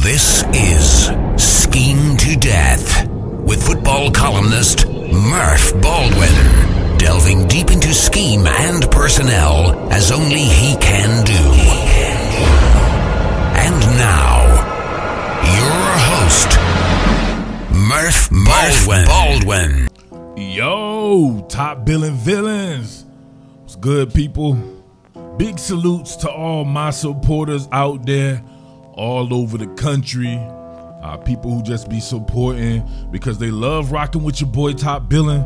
This is Scheme to Death with football columnist Murf Baldwin, delving deep into scheme and personnel as only he can do. And now, your host, Murf Baldwin. Yo, top Billin villains. What's good, people? Big salutes to all my supporters out there all over the country. People who just be supporting because they love rocking with your boy Top Billin,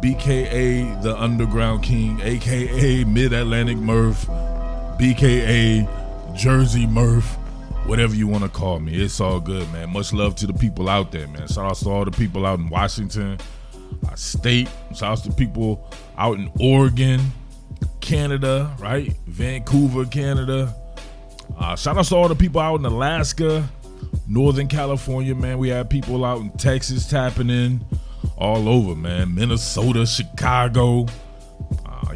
BKA the Underground King, AKA Mid-Atlantic Murf, BKA Jersey Murf, whatever you want to call me. It's all good, man. Much love to the people out there, man. Shout out to all the people out in Washington State. Shout out to people out in Oregon, Canada, right? Vancouver, Canada. Shout out to all the people out in Alaska, Northern California, man. We have people out in Texas tapping in all over, man. Minnesota, Chicago,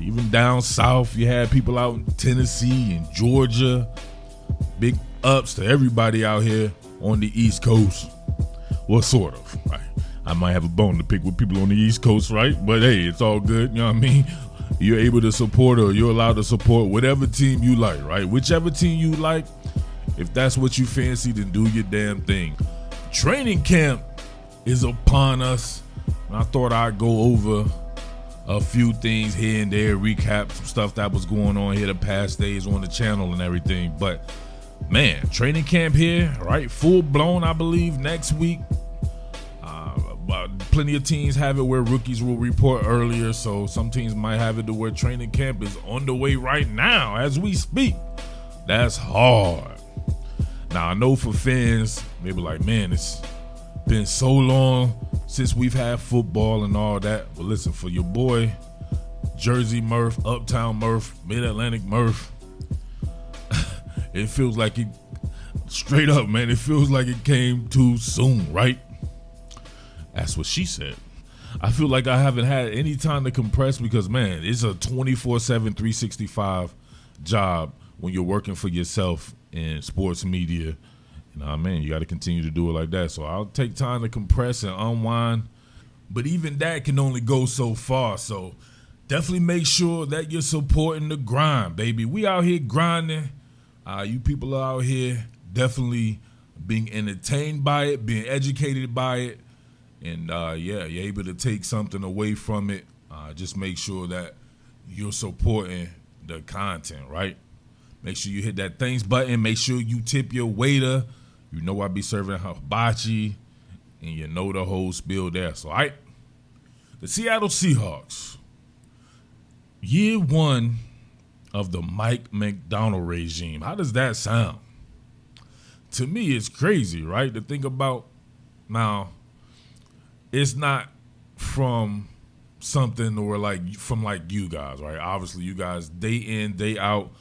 even down south. You had people out in Tennessee and Georgia. Big ups to everybody out here on the East Coast. Well, sort of, right? I might have a bone to pick with people on the East Coast, right? But hey, it's all good, you know what I mean? You're able to support, or you're allowed to support whatever team you like, right? Whichever team you like, if that's what you fancy, then do your damn thing. Training camp is upon us, and I thought I'd go over a few things here and there, recap some stuff that was going on here the past days on the channel and everything. But man, training camp here, right? Full blown, I believe, next week. Plenty of teams have it where rookies will report earlier, so some teams might have it to where training camp is on the way right now as we speak. That's hard. Now, I know for fans, they be like, man, it's been so long since we've had football and all that. But listen, for your boy, Jersey Murf, Uptown Murf, Mid-Atlantic Murf, it feels like it, straight up, man, it feels like it came too soon, right? That's what she said. I feel like I haven't had any time to compress because, man, it's a 24/7, 365 job when you're working for yourself in sports media. You know what I mean? You got to continue to do it like that. So I'll take time to compress and unwind. But even that can only go so far. So definitely make sure that you're supporting the grind, baby. We out here grinding. You people are out here definitely being entertained by it, being educated by it. And, you're able to take something away from it. Just make sure that you're supporting the content, right? Make sure you hit that thanks button. Make sure you tip your waiter. You know I be serving hibachi, and you know the whole spiel there. So, all right, the Seattle Seahawks, year one of the Mike Macdonald regime. How does that sound? To me, it's crazy, right, to think about. Now, it's not from something or from you guys, right? Obviously, you guys day in, day out,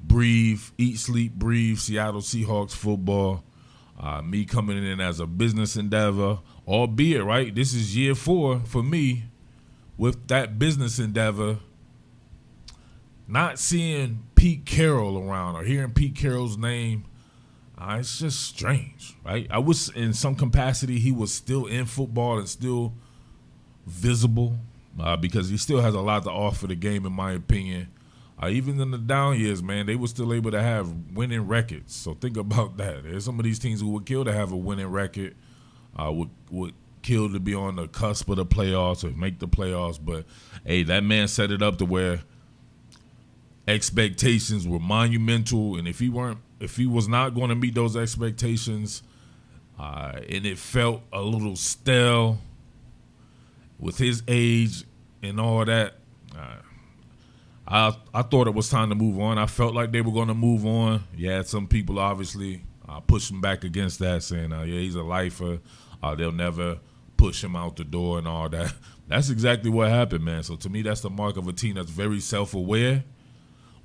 breathe, eat, sleep, breathe Seattle Seahawks football. Me coming in as a business endeavor, albeit, right, this is year 4 for me with that business endeavor. Not seeing Pete Carroll around or hearing Pete Carroll's name, it's just strange, right? I wish in some capacity he was still in football and still visible because he still has a lot to offer the game, in my opinion. Even in the down years, man, they were still able to have winning records. So think about that. There's some of these teams who would kill to have a winning record, would kill to be on the cusp of the playoffs or make the playoffs. But, hey, that man set it up to where expectations were monumental, and if he was not going to meet those expectations, and it felt a little stale with his age and all that, I thought it was time to move on. I felt like they were going to move on. You had some people obviously pushing back against that, saying, he's a lifer. They'll never push him out the door and all that. That's exactly what happened, man. So to me, that's the mark of a team that's very self-aware.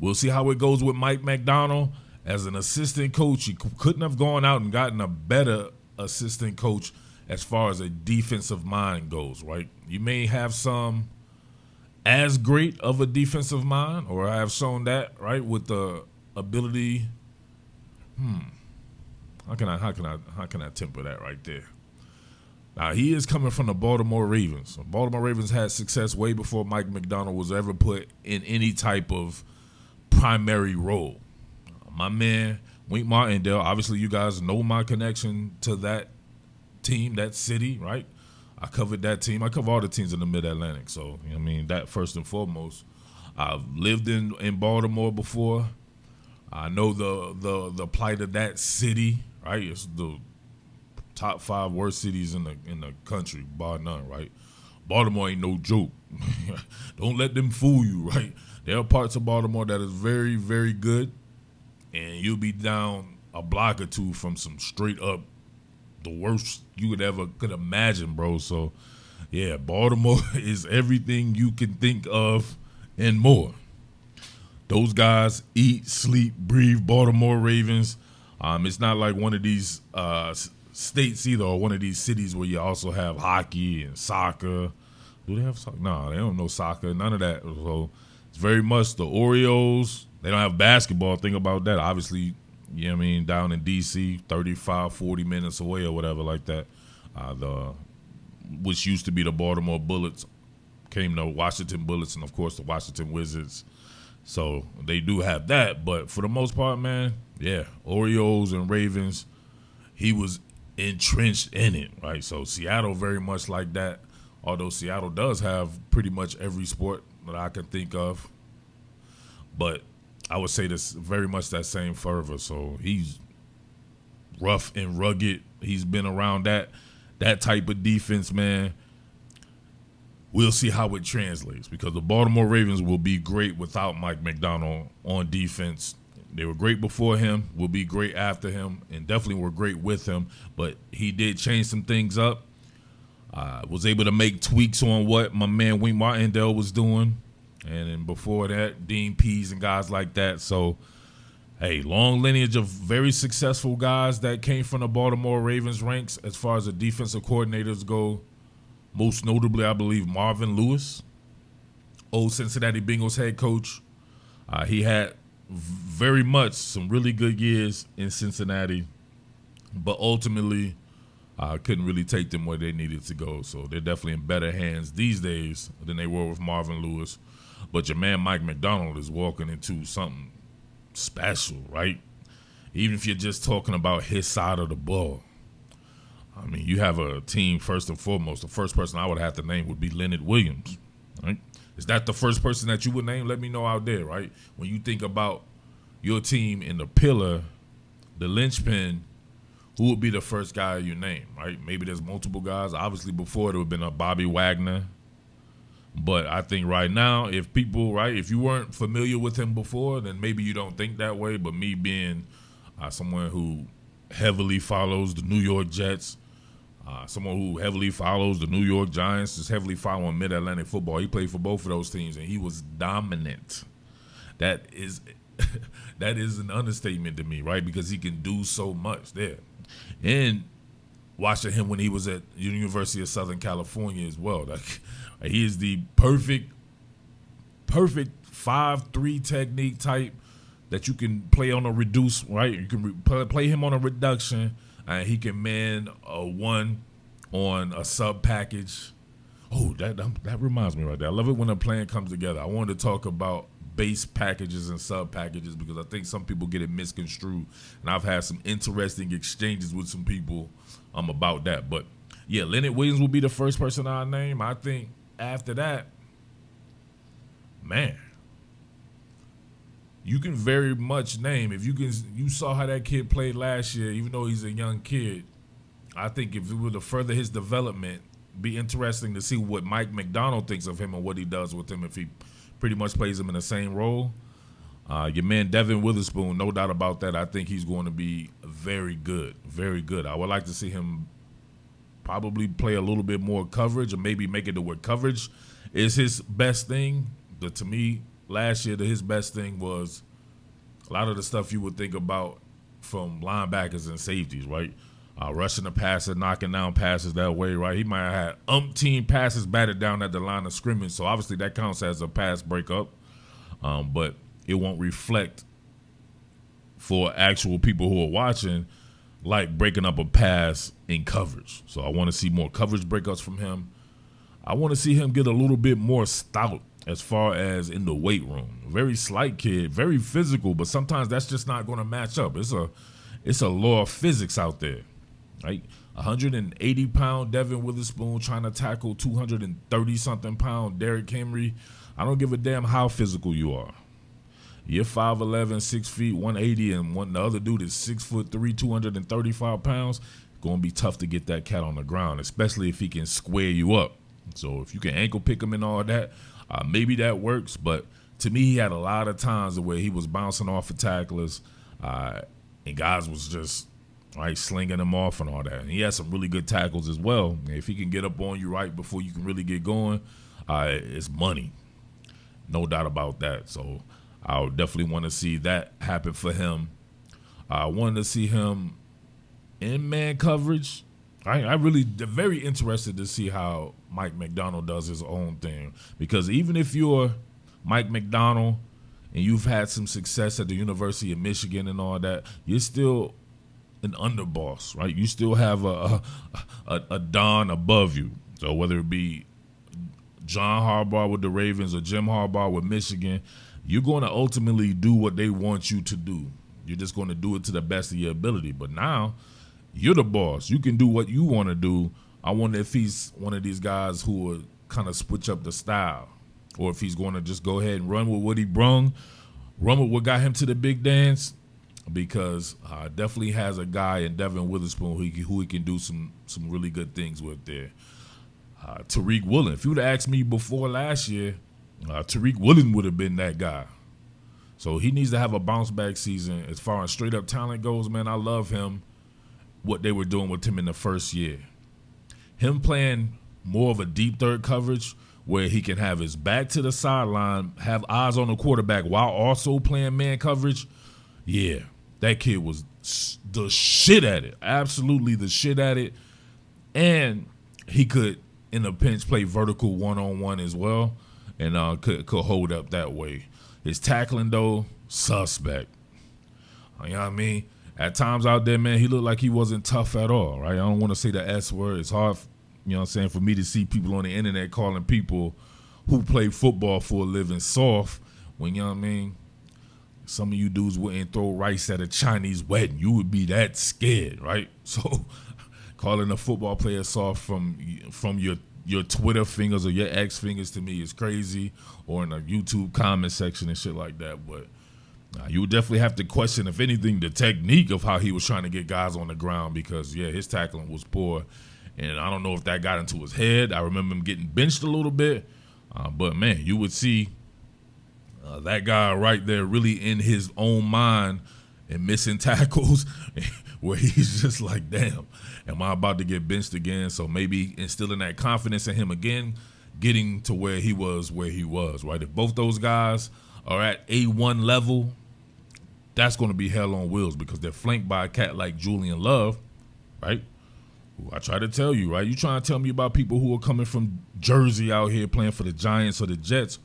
We'll see how it goes with Mike Macdonald. As an assistant coach, he couldn't have gone out and gotten a better assistant coach as far as a defensive mind goes, right? You may have some as great of a defensive mind, or I have shown that, right, with the ability. How can I temper that right there? Now, he is coming from the Baltimore Ravens. The Baltimore Ravens had success way before Mike Macdonald was ever put in any type of primary role. My man, Wink Martindale, obviously you guys know my connection to that team, that city, right? I covered that team. I cover all the teams in the Mid-Atlantic. So, I mean, that first and foremost. I've lived in Baltimore before. I know the plight of that city, right? It's the top 5 worst cities in the country, bar none, right? Baltimore ain't no joke. Don't let them fool you, right? There are parts of Baltimore that is very, very good, and you'll be down a block or two from some straight up the worst you could imagine, bro. So, yeah, Baltimore is everything you can think of and more. Those guys eat, sleep, breathe Baltimore Ravens. It's not like one of these states either, or one of these cities where you also have hockey and soccer. Do they have soccer? No, they don't know soccer. None of that. So it's very much the Orioles. They don't have basketball. Think about that. Obviously, you know what I mean, down in D.C., 35, 40 minutes away or whatever like that. Which used to be the Baltimore Bullets came to Washington Bullets and, of course, the Washington Wizards. So they do have that. But for the most part, man, yeah, Orioles and Ravens, he was entrenched in it, right? So Seattle very much like that, although Seattle does have pretty much every sport that I can think of. But I would say this very much that same fervor. So he's rough and rugged. He's been around that type of defense, man. We'll see how it translates, because the Baltimore Ravens will be great without Mike Macdonald on defense. They were great before him, will be great after him, and definitely were great with him. But he did change some things up. Was able to make tweaks on what my man Wink Martindale was doing. And then before that, Dean Pease and guys like that. So, hey, long lineage of very successful guys that came from the Baltimore Ravens ranks as far as the defensive coordinators go. Most notably, I believe, Marvin Lewis, old Cincinnati Bengals head coach. He had very much some really good years in Cincinnati, but ultimately couldn't really take them where they needed to go. So they're definitely in better hands these days than they were with Marvin Lewis. But your man Mike Macdonald is walking into something special, right? Even if you're just talking about his side of the ball. I mean, you have a team, first and foremost. The first person I would have to name would be Leonard Williams, right? Is that the first person that you would name? Let me know out there, right? When you think about your team in the pillar, the linchpin, who would be the first guy you name, right? Maybe there's multiple guys. Obviously, before it would have been a Bobby Wagner. But I think right now, if people, right, if you weren't familiar with him before, then maybe you don't think that way. But me being someone who heavily follows the New York Jets, someone who heavily follows the New York Giants, is heavily following Mid-Atlantic football. He played for both of those teams, and he was dominant. That is an understatement to me, right? Because he can do so much there. And watching him when he was at the University of Southern California as well. Like, he is the perfect 5-3 technique type that you can play on a reduce, right? You can play him on a reduction, and he can man a one on a sub package. Oh, that reminds me right there. I love it when a plan comes together. I wanted to talk about base packages and sub packages because I think some people get it misconstrued, and I've had some interesting exchanges with some people about that. But yeah, Leonard Williams will be the first person I name. I think after that, man, you can very much name, if you saw how that kid played last year, even though he's a young kid. I think if it were to further his development, be interesting to see what Mike Macdonald thinks of him and what he does with him if he pretty much plays him in the same role. Your man Devin Witherspoon, no doubt about that. I think he's going to be very good, very good. I would like to see him probably play a little bit more coverage, or maybe make it to where coverage is his best thing. But to me, last year, his best thing was a lot of the stuff you would think about from linebackers and safeties, right? Rushing the passer, knocking down passes that way, right? He might have had umpteen passes batted down at the line of scrimmage, so obviously that counts as a pass breakup. But it won't reflect for actual people who are watching like breaking up a pass in coverage. So I want to see more coverage breakups from him. I want to see him get a little bit more stout as far as in the weight room. Very slight kid, very physical, but sometimes that's just not going to match up. It's a law of physics out there, right? 180-pound Devin Witherspoon trying to tackle 230-something-pound Derrick Henry. I don't give a damn how physical you are. You're 5'11", 6 feet, 180, and the other dude is 6'3", 235 pounds. Going to be tough to get that cat on the ground, especially if he can square you up. So if you can ankle pick him and all that, maybe that works. But to me, he had a lot of times where he was bouncing off of tacklers, and guys was just slinging him off and all that. And he had some really good tackles as well. And if he can get up on you right before you can really get going, it's money. No doubt about that. So I would definitely want to see that happen for him. I wanted to see him in man coverage. I really very interested to see how Mike Macdonald does his own thing. Because even if you're Mike Macdonald and you've had some success at the University of Michigan and all that, you're still an underboss, right? You still have a Don above you. So whether it be John Harbaugh with the Ravens or Jim Harbaugh with Michigan, you're going to ultimately do what they want you to do. You're just going to do it to the best of your ability. But now you're the boss. You can do what you want to do. I wonder if he's one of these guys who will kind of switch up the style, or if he's going to just go ahead and run with what he brung, run with what got him to the big dance, because definitely has a guy in Devin Witherspoon who he can do some really good things with there. Tariq Woolen. If you would have asked me before last year, Tariq Woolen would have been that guy. So he needs to have a bounce-back season. As far as straight-up talent goes, man, I love him, what they were doing with him in the first year. Him playing more of a deep third coverage where he can have his back to the sideline, have eyes on the quarterback while also playing man coverage, yeah, that kid was the shit at it. Absolutely the shit at it. And he could, in a pinch, play vertical one-on-one as well, and could hold up that way. His tackling, though, suspect. You know what I mean? At times out there, man, he looked like he wasn't tough at all, right? I don't want to say the S word. It's hard, you know what I'm saying, for me to see people on the internet calling people who play football for a living soft when, you know what I mean, some of you dudes wouldn't throw rice at a Chinese wedding. You would be that scared, right? So calling a football player soft from your Twitter fingers or your X fingers to me is crazy, or in a YouTube comment section and shit like that. But you would definitely have to question, if anything, the technique of how he was trying to get guys on the ground, because, yeah, his tackling was poor. And I don't know if that got into his head. I remember him getting benched a little bit. But, man, you would see that guy right there really in his own mind and missing tackles where he's just like, damn, am I about to get benched again? So maybe instilling that confidence in him again, getting to where he was, right? If both those guys are at A1 level, that's going to be hell on wheels, because they're flanked by a cat like Julian Love, right? Who I try to tell you, right? You trying to tell me about people who are coming from Jersey out here playing for the Giants or the Jets.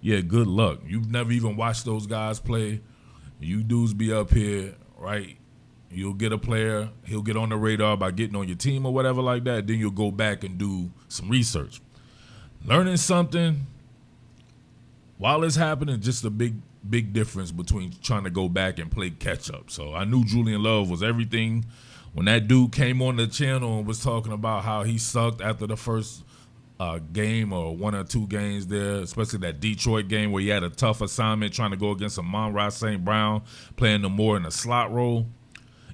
Yeah, good luck. You've never even watched those guys play. You dudes be up here, right? You'll get a player, he'll get on the radar by getting on your team or whatever like that. Then you'll go back and do some research. Learning something while it's happening, just a big difference between trying to go back and play catch up. So I knew Julian Love was everything. When that dude came on the channel and was talking about how he sucked after the first game or one or two games there, especially that Detroit game where he had a tough assignment trying to go against Amon-Ra St. Brown, playing no more in a slot role.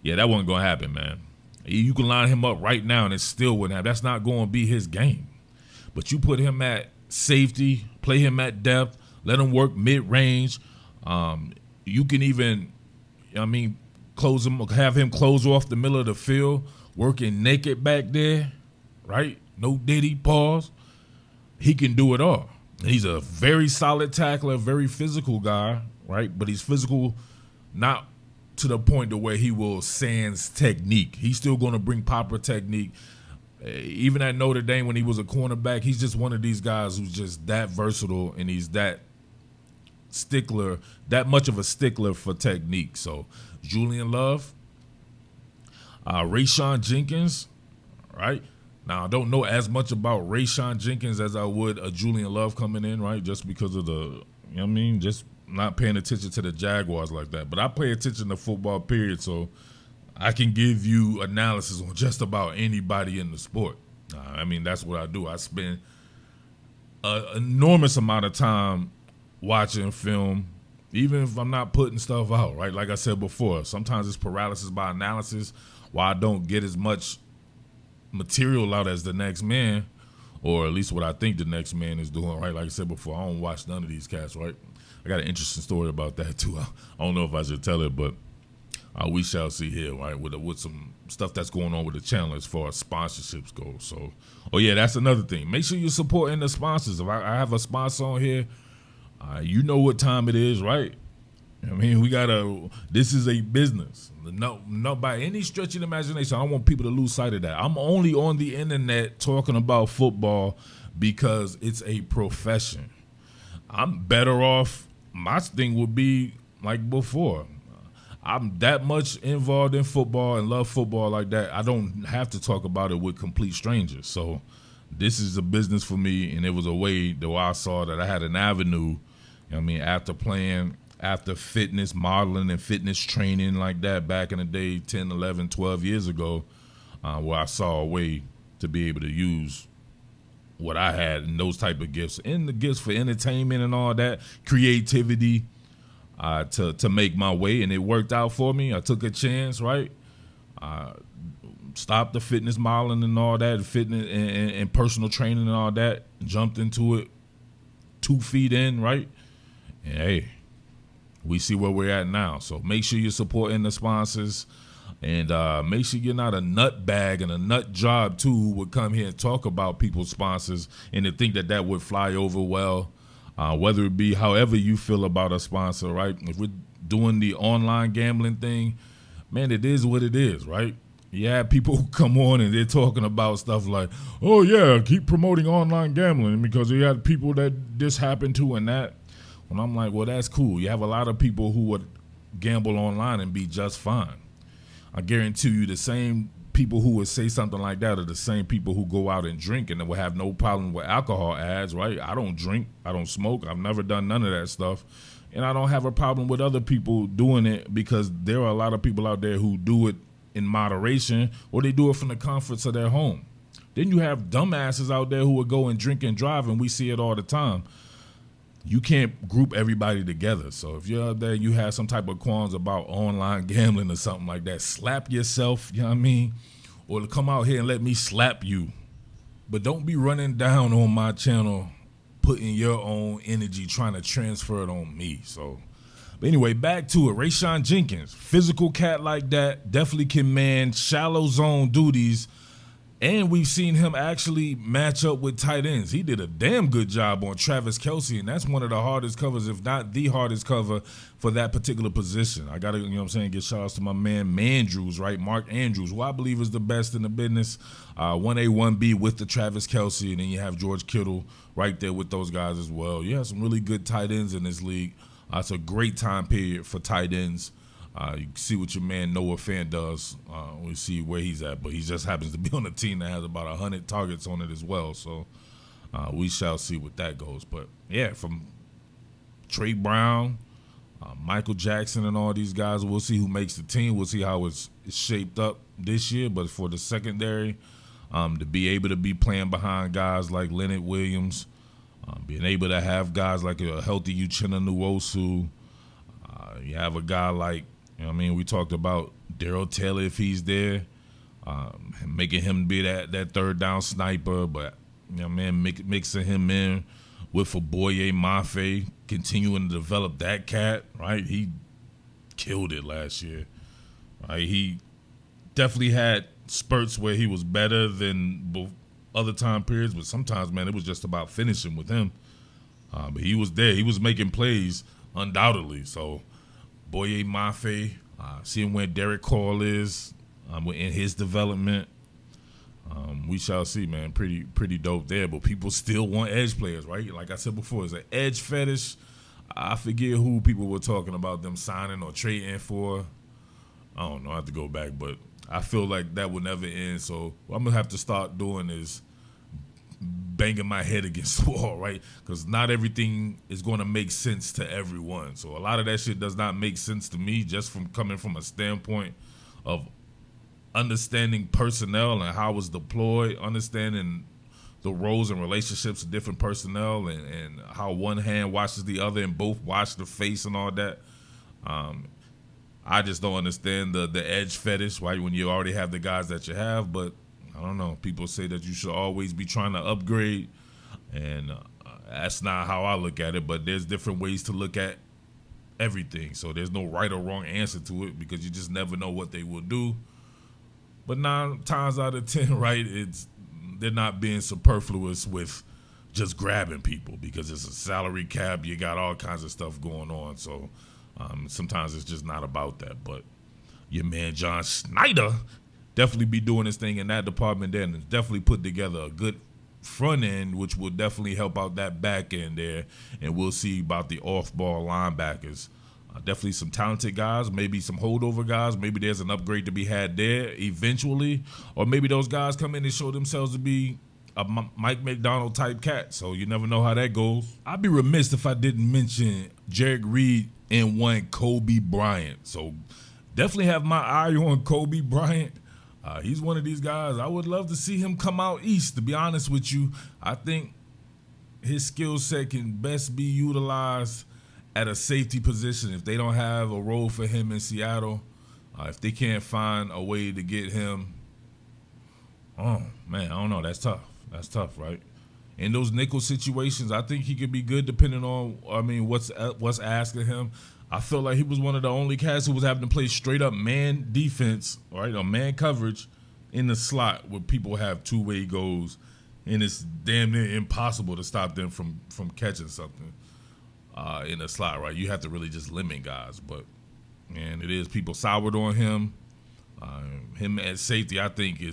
Yeah, that wasn't going to happen, man. You can line him up right now and it still wouldn't happen. That's not going to be his game. But you put him at safety, play him at depth, let him work mid-range. You can even, close him, have him close off the middle of the field, working naked back there, right? No diddy, pause. He can do it all. He's a very solid tackler, very physical guy, right? But he's physical not to the point to where he will sans technique. He's still going to bring proper technique. Even at Notre Dame when he was a cornerback, he's just one of these guys who's just that versatile, and he's that stickler, that much of a stickler for technique. So Julian Love, Rayshawn Jenkins, right? Now, I don't know as much about Rayshawn Jenkins as I would a Julian Love coming in, right? Just because of the, you know what I mean? Just not paying attention to the Jaguars like that. But I pay attention to football, period, so I can give you analysis on just about anybody in the sport. I mean, that's what I do. I spend an enormous amount of time watching film, even if I'm not putting stuff out, right? Like I said before, sometimes it's paralysis by analysis, why I don't get as much material out as the next man, or at least what I think the next man is doing, right? Like I said before, I don't watch none of these cats, right? I got an interesting story about that too. I don't know if I should tell it, but we shall see here, right? With some stuff that's going on with the channel as far as sponsorships go. So, yeah, that's another thing. Make sure you're supporting the sponsors. If I have a sponsor on here, you know what time it is, right? I mean, this is a business. No, by any stretch of the imagination, I don't want people to lose sight of that. I'm only on the internet talking about football because it's a profession. I'm better off. My thing would be like before. I'm that much involved in football and love football like that. I don't have to talk about it with complete strangers. So this is a business for me, and it was a way that I saw that I had an avenue, you know what I mean, after fitness modeling and fitness training like that back in the day 10, 11, 12 years ago, where I saw a way to be able to use what I had and those type of gifts and the gifts for entertainment and all that, creativity, to make my way, and it worked out for me. I took a chance, right? Stopped the fitness modeling and all that, fitness and personal training and all that, jumped into it 2 feet in, right? And hey, we see where we're at now. So make sure you're supporting the sponsors, and make sure you're not a nut bag and a nut job too who would come here and talk about people's sponsors and to think that would fly over well. Whether it be however you feel about a sponsor, right? If we're doing the online gambling thing, man, it is what it is, right? You have people who come on and they're talking about stuff like, oh, yeah, keep promoting online gambling because you had people that this happened to and that. And I'm like, well, that's cool. You have a lot of people who would gamble online and be just fine. I guarantee you the same people who would say something like that are the same people who go out and drink and will have no problem with alcohol ads, right? I don't drink. I don't smoke. I've never done none of that stuff. And I don't have a problem with other people doing it because there are a lot of people out there who do it in moderation or they do it from the comforts of their home. Then you have dumbasses out there who would go and drink and drive, and we see it all the time. You can't group everybody together. So if you're out there, you have some type of qualms about online gambling or something like that, slap yourself, you know what I mean? Or come out here and let me slap you. But don't be running down on my channel, putting your own energy, trying to transfer it on me. So, but anyway, back to it. Rayshawn Jenkins, physical cat like that, definitely can man shallow zone duties. And we've seen him actually match up with tight ends. He did a damn good job on Travis Kelce, and that's one of the hardest covers, if not the hardest cover for that particular position. I got to, you know what I'm saying, give shout-outs to my man Mandrews, right? Mark Andrews, who I believe is the best in the business. 1A, 1B with the Travis Kelce, and then you have George Kittle right there with those guys as well. You have some really good tight ends in this league. It's a great time period for tight ends. You can see what your man Noah Fant does. We see where he's at, but he just happens to be on a team that has about 100 targets on it as well. So we shall see what that goes. But yeah, from Trey Brown, Michael Jackson, and all these guys, we'll see who makes the team. We'll see how it's shaped up this year. But for the secondary, to be able to be playing behind guys like Leonard Williams, being able to have guys like a healthy Uchenna Nwosu, you have a guy like, you know what I mean, we talked about Darrell Taylor if he's there, making him be that third down sniper, but, you know, man, mixing him in with Foboye Mafe, continuing to develop that cat, right? He killed it last year, right? He definitely had spurts where he was better than other time periods, but sometimes, man, it was just about finishing with him. But he was there. He was making plays undoubtedly, so Boye Mafe, seeing where Derek Carl is in his development. We shall see, man. Pretty dope there. But people still want edge players, right? Like I said before, it's an edge fetish. I forget who people were talking about them signing or trading for. I don't know. I have to go back, but I feel like that will never end. So what I'm gonna have to start doing is banging my head against the wall, right? Because not everything is going to make sense to everyone. So a lot of that shit does not make sense to me, just from coming from a standpoint of understanding personnel and how it's deployed, understanding the roles and relationships of different personnel, and how one hand washes the other and both wash the face and all that. I just don't understand the edge fetish, right? When you already have the guys that you have, but I don't know. People say that you should always be trying to upgrade, and that's not how I look at it. But there's different ways to look at everything. So there's no right or wrong answer to it, because you just never know what they will do. But 9 times out of 10, right, they're not being superfluous with just grabbing people, because it's a salary cap. You got all kinds of stuff going on. So sometimes it's just not about that. But your man John Schneider definitely be doing his thing in that department there, and definitely put together a good front end, which will definitely help out that back end there. And we'll see about the off-ball linebackers. Definitely some talented guys, maybe some holdover guys. Maybe there's an upgrade to be had there eventually. Or maybe those guys come in and show themselves to be a Mike Macdonald type cat. So you never know how that goes. I'd be remiss if I didn't mention Jarek Reed and one Kobe Bryant. So definitely have my eye on Kobe Bryant. He's one of these guys. I would love to see him come out east, to be honest with you. I think his skill set can best be utilized at a safety position. If they don't have a role for him in Seattle, if they can't find a way to get him, oh, man, I don't know. That's tough. That's tough, right? In those nickel situations, I think he could be good depending on, what's asked of him. I felt like he was one of the only cats who was having to play straight-up man defense, right, or man coverage in the slot where people have two-way goals, and it's damn near impossible to stop them from catching something in the slot, right? You have to really just limit guys. But, man, it is people soured on him. Him at safety, I think,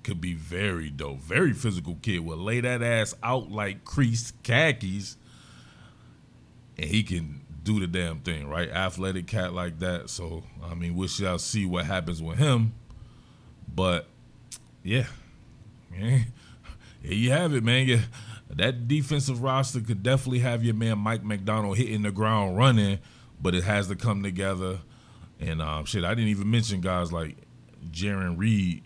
could be very dope. Very physical kid. Will lay that ass out like creased khakis, and he can do the damn thing, right? Athletic cat like that. So, we shall see what happens with him. But, yeah. Here you have it, man. Yeah. That defensive roster could definitely have your man Mike Macdonald hitting the ground running, but it has to come together. And, I didn't even mention guys like Jarek Reed,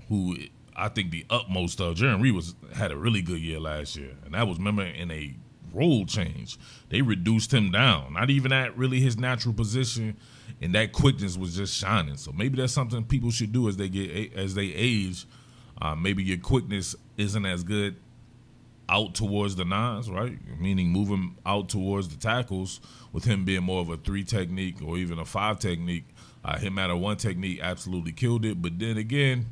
who I think the utmost of. Jarek Reed had a really good year last year. And that was, remember, in a role change. They reduced him down, not even at really his natural position, and that quickness was just shining. So maybe that's something people should do as they age. Maybe your quickness isn't as good out towards the nines, right? Meaning moving out towards the tackles, with him being more of a 3 technique or even a 5 technique. Him at a 1 technique absolutely killed it. But then again,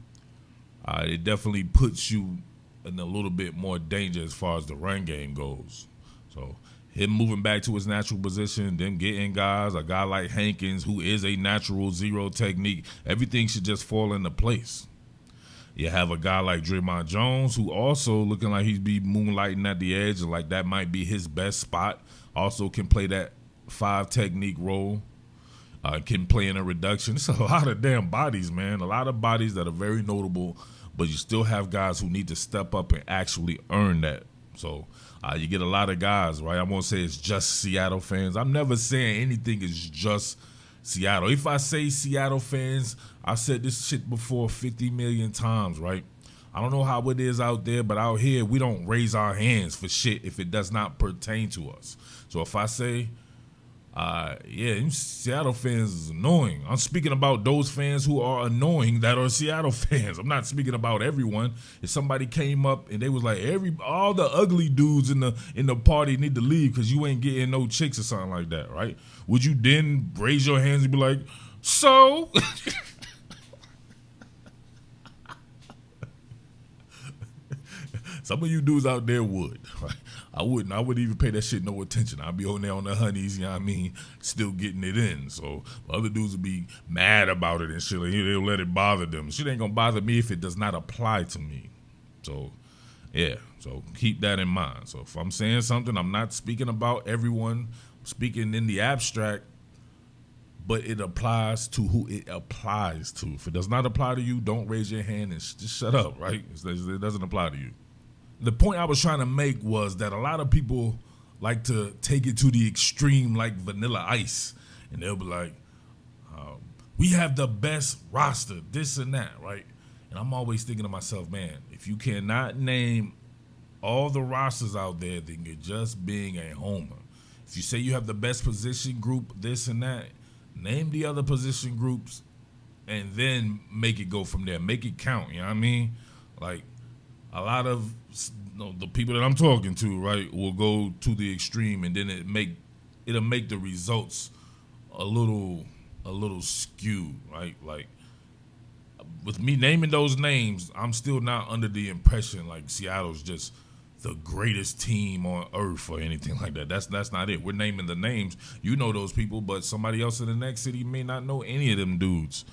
it definitely puts you in a little bit more danger as far as the run game goes. So him moving back to his natural position, them getting guys, a guy like Hankins, who is a natural 0 technique, everything should just fall into place. You have a guy like Draymond Jones, who also looking like he'd be moonlighting at the edge, and like that might be his best spot. Also can play that 5 technique role. Can play in a reduction. It's a lot of damn bodies, man. A lot of bodies that are very notable, but you still have guys who need to step up and actually earn that. So you get a lot of guys, right? I won't say it's just Seattle fans. I'm never saying anything is just Seattle. If I say Seattle fans, I said this shit before 50 million times, right? I don't know how it is out there, but out here we don't raise our hands for shit if it does not pertain to us. So if I say, Seattle fans is annoying, I'm speaking about those fans who are annoying that are Seattle fans. I'm not speaking about everyone. If somebody came up and they was like, all the ugly dudes in the party need to leave because you ain't getting no chicks or something like that, right? Would you then raise your hands and be like, so? Some of you dudes out there would. Right? I wouldn't. I wouldn't even pay that shit no attention. I'd be on there on the honeys, you know what I mean, still getting it in. So other dudes would be mad about it and shit. Like, they'll let it bother them. Shit ain't going to bother me if it does not apply to me. So, yeah. So keep that in mind. So if I'm saying something, I'm not speaking about everyone. I'm speaking in the abstract. but it applies to who it applies to. If it does not apply to you, don't raise your hand and just shut up, right? It doesn't apply to you. The point I was trying to make was that a lot of people like to take it to the extreme like Vanilla Ice, and they'll be like, we have the best roster, this and that, right? And I'm always thinking to myself, man, if you cannot name all the rosters out there, then you're just being a homer. If you say you have the best position group, this and that, name the other position groups and then make it go from there. Make it count, you know what I mean? Like, a lot of the people that I'm talking to, right, will go to the extreme, and then it'll make the results a little skewed, right? Like, with me naming those names, I'm still not under the impression like Seattle's just the greatest team on earth or anything like that. That's not it. We're naming the names. You know those people, but somebody else in the next city may not know any of them dudes.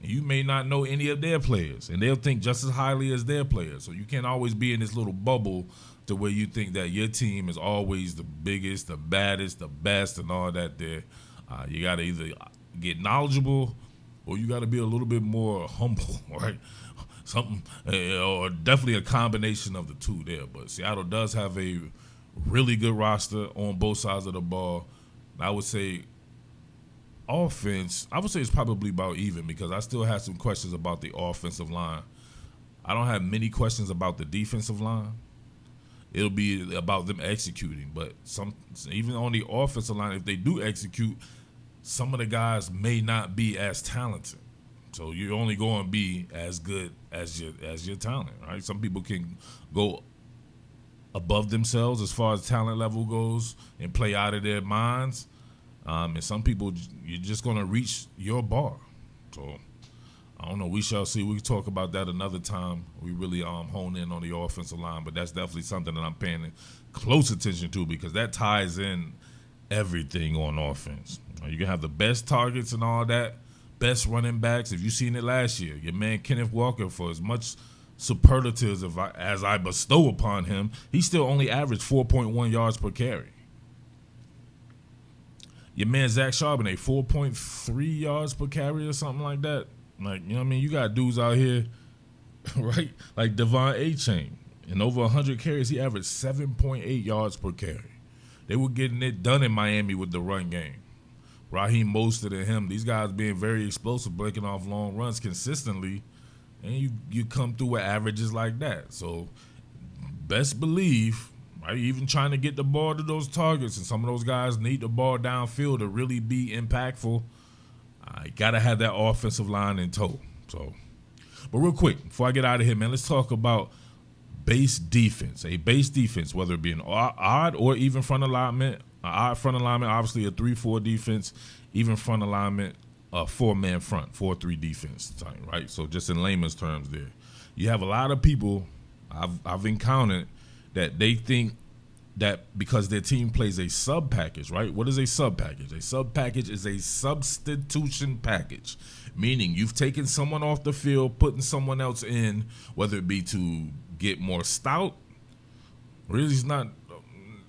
You may not know any of their players, and they'll think just as highly as their players. So you can't always be in this little bubble to where you think that your team is always the biggest, the baddest, the best, and all that there. You got to either get knowledgeable or you got to be a little bit more humble, right? Something, or definitely a combination of the two there. But Seattle does have a really good roster on both sides of the ball. I would say offense, I would say it's probably about even, because I still have some questions about the offensive line. I don't have many questions about the defensive line. It'll be about them executing. But even on the offensive line, if they do execute, some of the guys may not be as talented. So you're only going to be as good as your talent, right? Some people can go above themselves as far as talent level goes and play out of their minds. And some people, you're just going to reach your bar. So, I don't know. We shall see. We can talk about that another time. We really hone in on the offensive line, but that's definitely something that I'm paying close attention to, because that ties in everything on offense. You can have the best targets and all that, best running backs. If you've seen it last year, your man Kenneth Walker, for as much superlatives as I bestow upon him, he still only averaged 4.1 yards per carry. Your man Zach Charbonnet, 4.3 yards per carry or something like that. Like, you know what I mean? You got dudes out here, right? Like Devon A-Chain. In over 100 carries, he averaged 7.8 yards per carry. They were getting it done in Miami with the run game. Raheem Mostert and him, these guys being very explosive, breaking off long runs consistently, and you come through with averages like that. So best believe, right, even trying to get the ball to those targets, and some of those guys need the ball downfield to really be impactful. I got to have that offensive line in tow. So, but real quick, before I get out of here, man, let's talk about base defense. A base defense, whether it be an odd or even front alignment. An odd front alignment, obviously a 3-4 defense. Even front alignment, a 4-man front, 4-3 defense type, right? So just in layman's terms there. You have a lot of people I've encountered that they think that because their team plays a sub package, right? What is a sub package? A sub package is a substitution package, meaning you've taken someone off the field, putting someone else in, whether it be to get more stout. Really, it's not,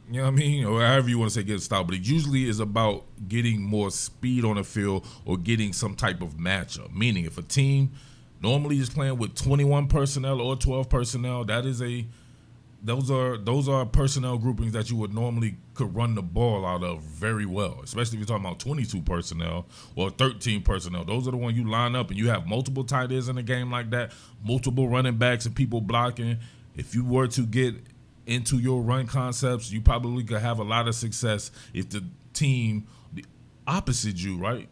you know what I mean? Or however you want to say get stout, but it usually is about getting more speed on the field or getting some type of matchup. Meaning if a team normally is playing with 21 personnel or 12 personnel, those are personnel groupings that you would normally could run the ball out of very well, especially if you're talking about 22 personnel or 13 personnel. Those are the ones you line up and you have multiple tight ends in a game like that, multiple running backs and people blocking. If you were to get into your run concepts, you probably could have a lot of success if the team opposite you, right,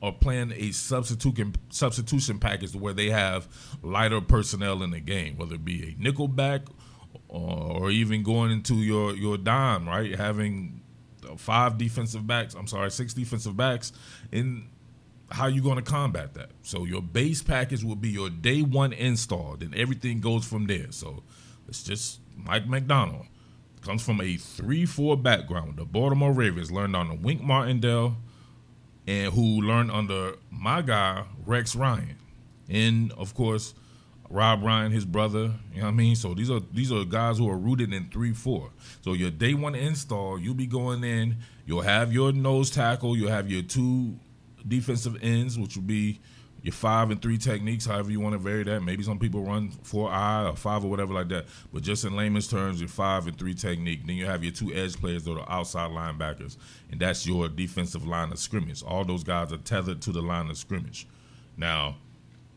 are playing a substitution package where they have lighter personnel in the game, whether it be a nickel back or even going into your dime, right? Having 6 defensive backs, and how you going to combat that? So your base package will be your day one install, then everything goes from there. So it's just Mike Macdonald. Comes from a 3-4 background. The Baltimore Ravens learned under Wink Martindale, and who learned under my guy, Rex Ryan. And, of course, Rob Ryan, his brother, you know what I mean? So these are guys who are rooted in 3-4. So your day one install, you'll be going in, you'll have your nose tackle, you'll have your 2 defensive ends, which would be your 5 and 3 techniques, however you want to vary that. Maybe some people run 4-eye or 5 or whatever like that. But just in layman's terms, your 5 and 3 technique. Then you have your 2 edge players that are outside linebackers, and that's your defensive line of scrimmage. All those guys are tethered to the line of scrimmage. Now,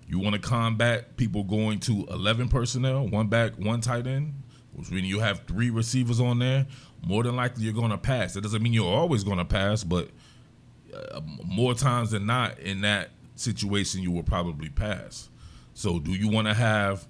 you want to combat people going to 11 personnel, 1 back, 1 tight end, which means you have 3 receivers on there. More than likely, you're going to pass. That doesn't mean you're always going to pass, but more times than not in that situation, you will probably pass. So do you want to have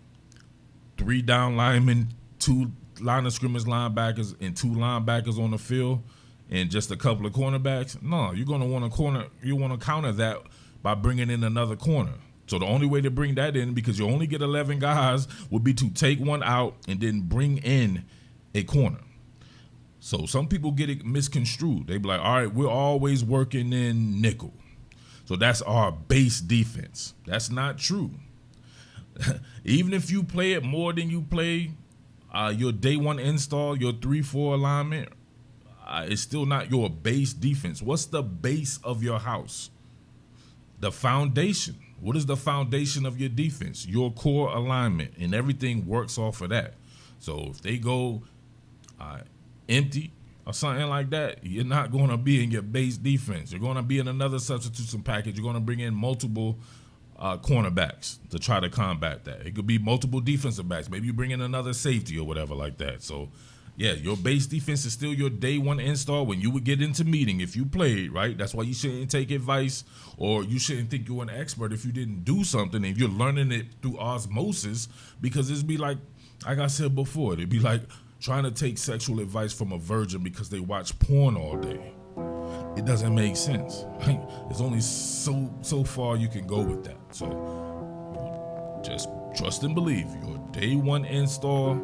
3 down linemen, 2 line of scrimmage linebackers, and 2 linebackers on the field, and just a couple of cornerbacks? No, you're going to want to counter that by bringing in another corner. So the only way to bring that in, because you only get 11 guys, would be to take one out and then bring in a corner. So some people get it misconstrued. They be like, all right, we're always working in nickel. So that's our base defense. That's not true. Even if you play it more than you play your day 1 install, your 3-4 alignment, it's still not your base defense. What's the base of your house? The foundation. What is the foundation of your defense? Your core alignment, and everything works off of that. So if they go empty or something like that, you're not going to be in your base defense. You're going to be in another substitution package. You're going to bring in multiple cornerbacks to try to combat that. It could be multiple defensive backs. Maybe you bring in another safety or whatever like that. So, yeah, your base defense is still your day 1 install when you would get into meeting if you played, right? That's why you shouldn't take advice, or you shouldn't think you're an expert if you didn't do something and you're learning it through osmosis, because it'd be like I said before, it'd be like trying to take sexual advice from a virgin because they watch porn all day. It doesn't make sense. There's only so far you can go with that. So just trust and believe. Your day 1 install,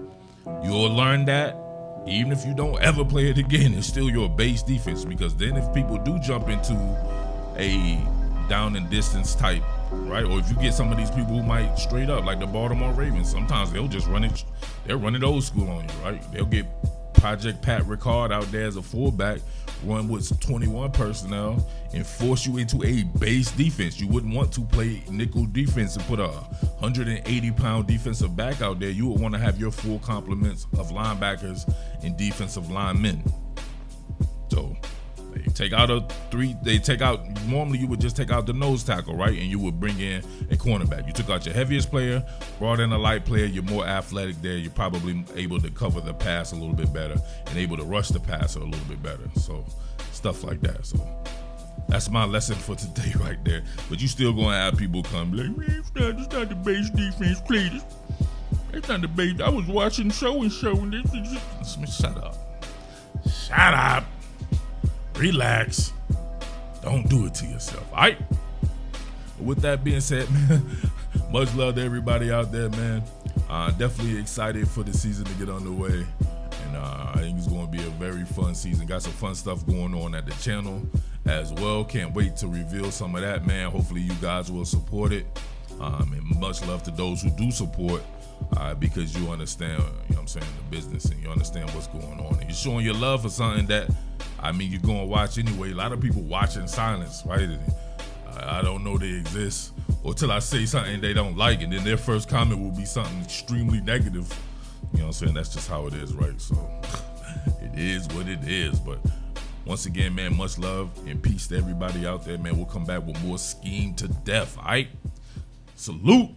you'll learn that. Even if you don't ever play it again, it's still your base defense, because then if people do jump into a down and distance type, right? Or if you get some of these people who might straight up, like the Baltimore Ravens, sometimes they'll just run it. They'll run it old school on you, right? They'll get Project Pat Ricard out there as a fullback, run with 21 personnel, and force you into a base defense. You wouldn't want to play nickel defense and put a 180-pound defensive back out there. You would want to have your full complements of linebackers and defensive linemen. So they take out normally you would just take out the nose tackle, right? And you would bring in a cornerback. You took out your heaviest player, brought in a light player, you're more athletic there. You're probably able to cover the pass a little bit better and able to rush the passer a little bit better. So stuff like that. So that's my lesson for today right there. But you still going to have people come like, man, it's not the base defense, please. It's not the base. I was watching so and so. Shut up. Shut up. Relax. Don't do it to yourself, all right? With that being said, man, much love to everybody out there, man. Definitely excited for the season to get underway. And I think it's going to be a very fun season. Got some fun stuff going on at the channel as well. Can't wait to reveal some of that, man. Hopefully you guys will support it. And much love to those who do support, because you understand, you know what I'm saying, the business, and you understand what's going on. And you're showing your love for something that, you're going to watch anyway. A lot of people watch in silence, right? I don't know they exist, or till I say something they don't like, and then their first comment will be something extremely negative. You know what I'm saying? That's just how it is, right? So it is what it is. But once again, man, much love and peace to everybody out there, man. We'll come back with more Scheme to Death, all right? Salute.